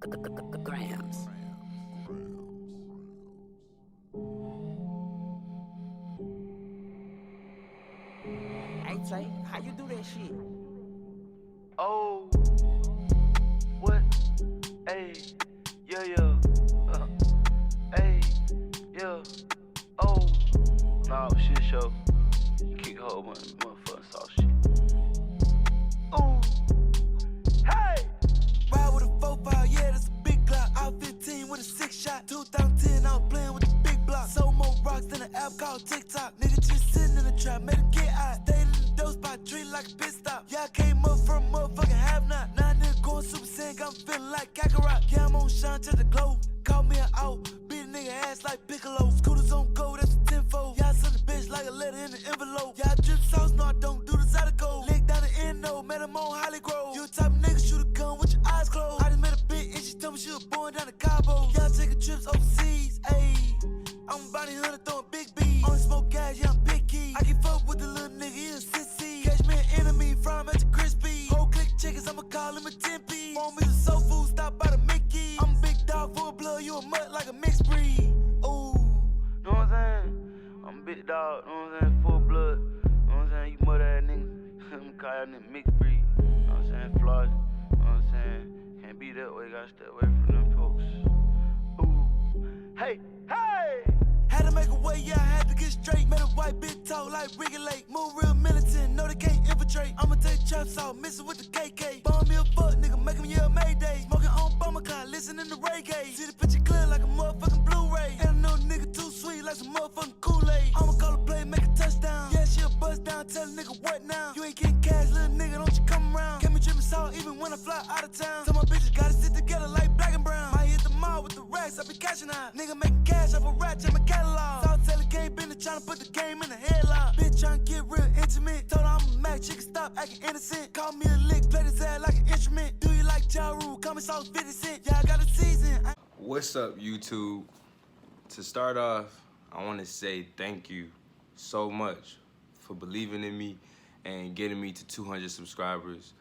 grams. Hey Tay, how you do that shit? Oh, what? Hey, yeah. Hey, yeah. Oh, nah, shit show. Kick her over motherfucking soft shit. Ooh, hey! Ride with a 4-5, yeah, that's a big Glock. Out 15 with a 6-shot. 2010, I was playing with the big block. Sold more rocks than an app called TikTok. Nigga just sitting in the trap, made him get out. Stayed in the dope spot, treat like a pit stop. Yeah, I came up from a motherfucking have-not. Now nigga going super saiyan, I'm feeling like Kakarot. Yeah, I'm on shine to the glow. Call me an out, beat a nigga ass like Piccolo. Scooters on go, that's a tenfold. Yeah, I send the bitch like a letter in an envelope. Yeah, I drip sauce, no, I don't do this out of gold. Lick down the end, no, met him on Holly Grove. You the type of nigga shoot a gun with your eyes closed. I just met a bitch and she told me she was born down in Cabo. Yeah, I'm taking trips overseas, ayy. I'm a bounty hunter throwing big bees. Only smoke gas, yeah, I'm picky. I can fuck with the little nigga, he a sissy. Catch me an enemy, fry him at the crispy. Whole click chickens, I'ma call him a 10-piece. Want me some soul food, stop by the Mickey. I'm a big dog full of blood, you a mutt like a mixed breed. Ooh. Know what I'm saying? I'm a big dog, know what I'm saying? Full blood. Know what I'm saying? You mother ass niggas. I'ma call y'all niggas mixed breed. Know what I'm saying? Flawed. Know what I'm saying? Can't be that way, gotta stay away from them folks. Ooh. Hey! Had to make a way, yeah, I had to get straight. Made a white bitch talk like Ricky Lake. Move real militant, no they can't infiltrate. I'ma take traps out, mixing with the KK. Bomb me a fuck, nigga, make him yell Mayday. Smoking on bomber car, listening to reggae. See the picture clear like a motherfucking Blu-ray. And I know nigga too sweet like some motherfucking Kool-Aid. I'ma call a play, make a touchdown. Yeah, she a bust down, tell a nigga what now? You ain't getting cash, little nigga, don't you come around. Kept me dripping salt even when I fly out of town. Tell my bitches gotta sit together like black and brown. Might hit the mall with the racks, I be cashing out. Nigga making cash off a rat, check my catalog. South Taylor game, been tryna put the game in the headlock. Bitch tryna get real intimate. Told her I'm a Mac, chicken stop acting innocent. Call me a lick, play this ass like an instrument. Do you like Ja Rule? Call me sauce 50 cent. Yeah, I got a season. What's up, YouTube? To start off, I want to say thank you so much for believing in me and getting me to 200 subscribers.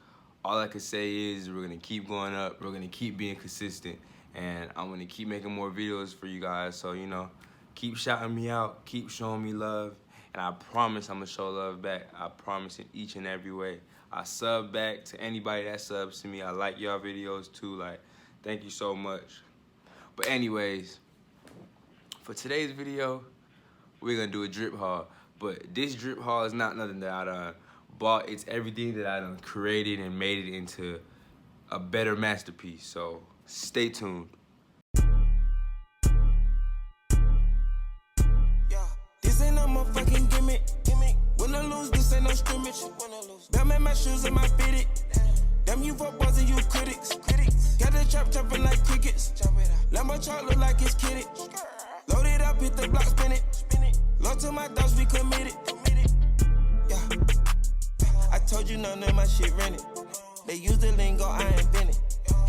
All I can say is we're gonna keep going up, we're gonna keep being consistent, and I'm gonna keep making more videos for you guys. So, you know, keep shouting me out, keep showing me love, and I promise I'm gonna show love back. I promise in each and every way. I sub back to anybody that subs to me. I like y'all videos too. Like, thank you so much. But anyways, for today's video, we're gonna do a drip haul. But this drip haul is not nothing that I done bought. It's everything that I done created and made it into a better masterpiece. So stay tuned. This ain't no motherfucking gimmick. When I lose, this ain't no scrimmage. Batman my shoes and my fitted. Damn you fuck boys and you critics. Got the trap chopping like crickets. Lambo truck look like it's kidded. Load it up, hit the block, spin it. Low to my dogs, we committed. Yeah. I told you none of my shit rented. They use the lingo, I invented.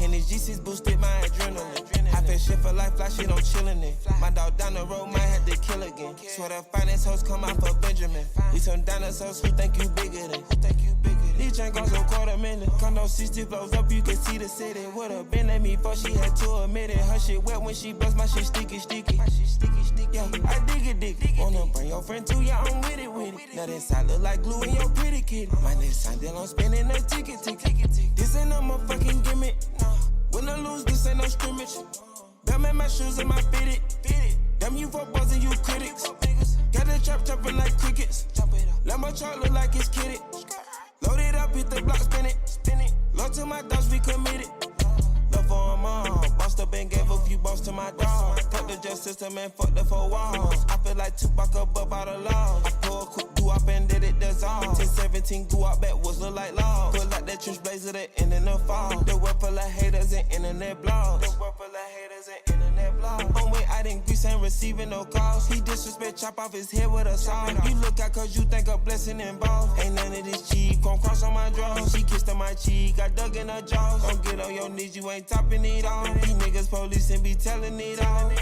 And these G6 boosted my adrenaline. I feel shit for life, fly shit, I'm chillin' it. My dog down the road might have to kill again. Swear the finance hoes come out for Benjamin. We some dinosaurs who think you bigger than. These chain goes a $250,000. Condo 60 blows up, you can see the city. Would've been at me before she had to admit it. Her shit wet when she bust, my shit sticky. Yeah, I dig it. Wanna bring your friend too, yeah, I'm with it. Now this side look like glue in your pretty kitty. My next sign deal, I'm spending a ticket. This ain't no motherfucking gimmick. When I lose, this ain't no scrimmage. Batman my shoes and my fitted. Damn you fuck boys and you critics. Got the trap chopping like crickets. Lambo truck look like it's kidded. Load it up, hit the block, spin it. Low to my dogs, we committed. Love for them all. Bossed up and gave a few balls to my dog. Fuck the just system and fuck the 4 walls. I feel like Tupac up out of law. I pull a quick goo up and did it dissolve. 10-17 goo up backwards look like law. Pull like that trench blazer that end in the fall. The world full of haters and internet blogs. On way out in Greece ain't receiving no calls. He disrespect, chop off his head with a saw. You look out cause you think a blessing involved. Ain't none of this cheek, gon' cross on my drawers. She kissed on my cheek, I dug in her jaws. Don't get on your knees, you ain't topping it all. These niggas police and be telling it all.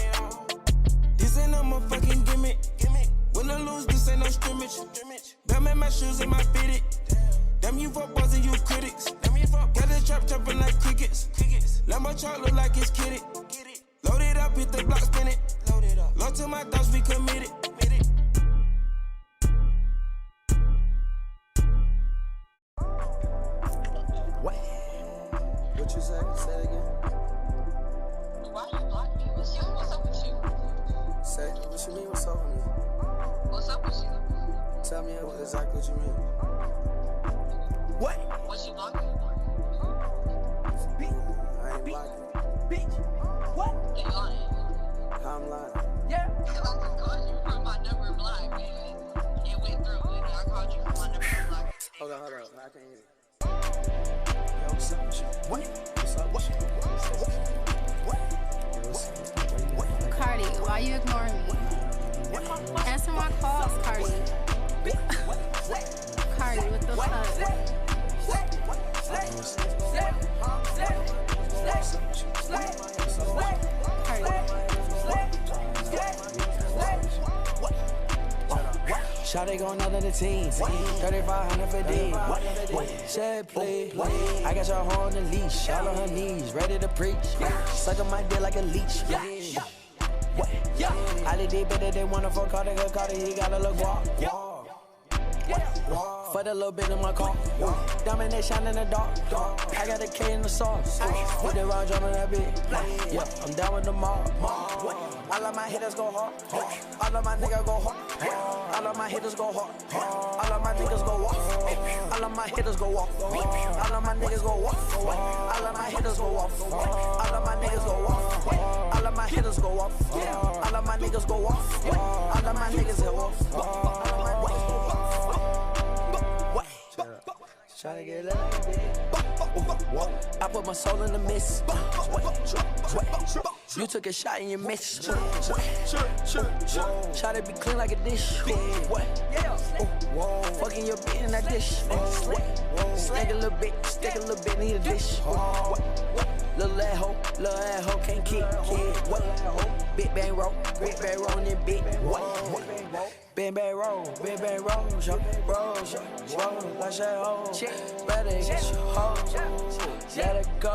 This ain't no motherfucking gimmick. When I lose, this ain't no scrimmage. Batman my shoes and my fitted. Damn you fuck boys and you critics. Got the trap chopping like crickets. Lambo truck look like it's kitted. Load it up, hit the block, spin it. Low to my thoughts, we committed. What? What you say? Say it again. Why you block me? What's up with you? Say, what you mean, what's up with me? What's up with you? Tell me exactly what you mean. What? What you blocking? I ain't blocking. Bitch. What? You lying? How I'm lying? Yeah. I just called you from my number block, man. It went through, and I called you from my number block. Hold on, I can't hear you. Yo, what's up with you? What? What's up with you? What? Cardi, why you ignoring me? Answer my calls, Cardi. Cardi, what the fuck? Shawty going out of the team, 3,500 for D. Said play, I got your hoe on the leash, all on her knees, ready to preach. Suck on my dick like a leech. I did it better than one of her Cardi, he gotta look walk. For the little bit in my car, diamond they shine in the dark. I got a K in the sauce, with the round drum in that bitch. Yeah, I'm down with the mob. All of my hitters go hard, all of my niggas go hard. All of my hitters go hard, all of my niggas go walk. All of my hitters go walk, all of my niggas go walk. All of my hitters go walk, all of my niggas go walk. All of my hitters go off, all of my niggas go off. All of my niggas go off. Tryna get love. I put my soul in the mist. You took a shot and you missed. Try to be clean like a dish. Fucking your bitch in that dish. Stick a little bit, need a dish. Little ass hoe, can't kick. Big bang roll, and then big. Bang bang roll, show, roll, like that hoe. Better get your hoe, let it go.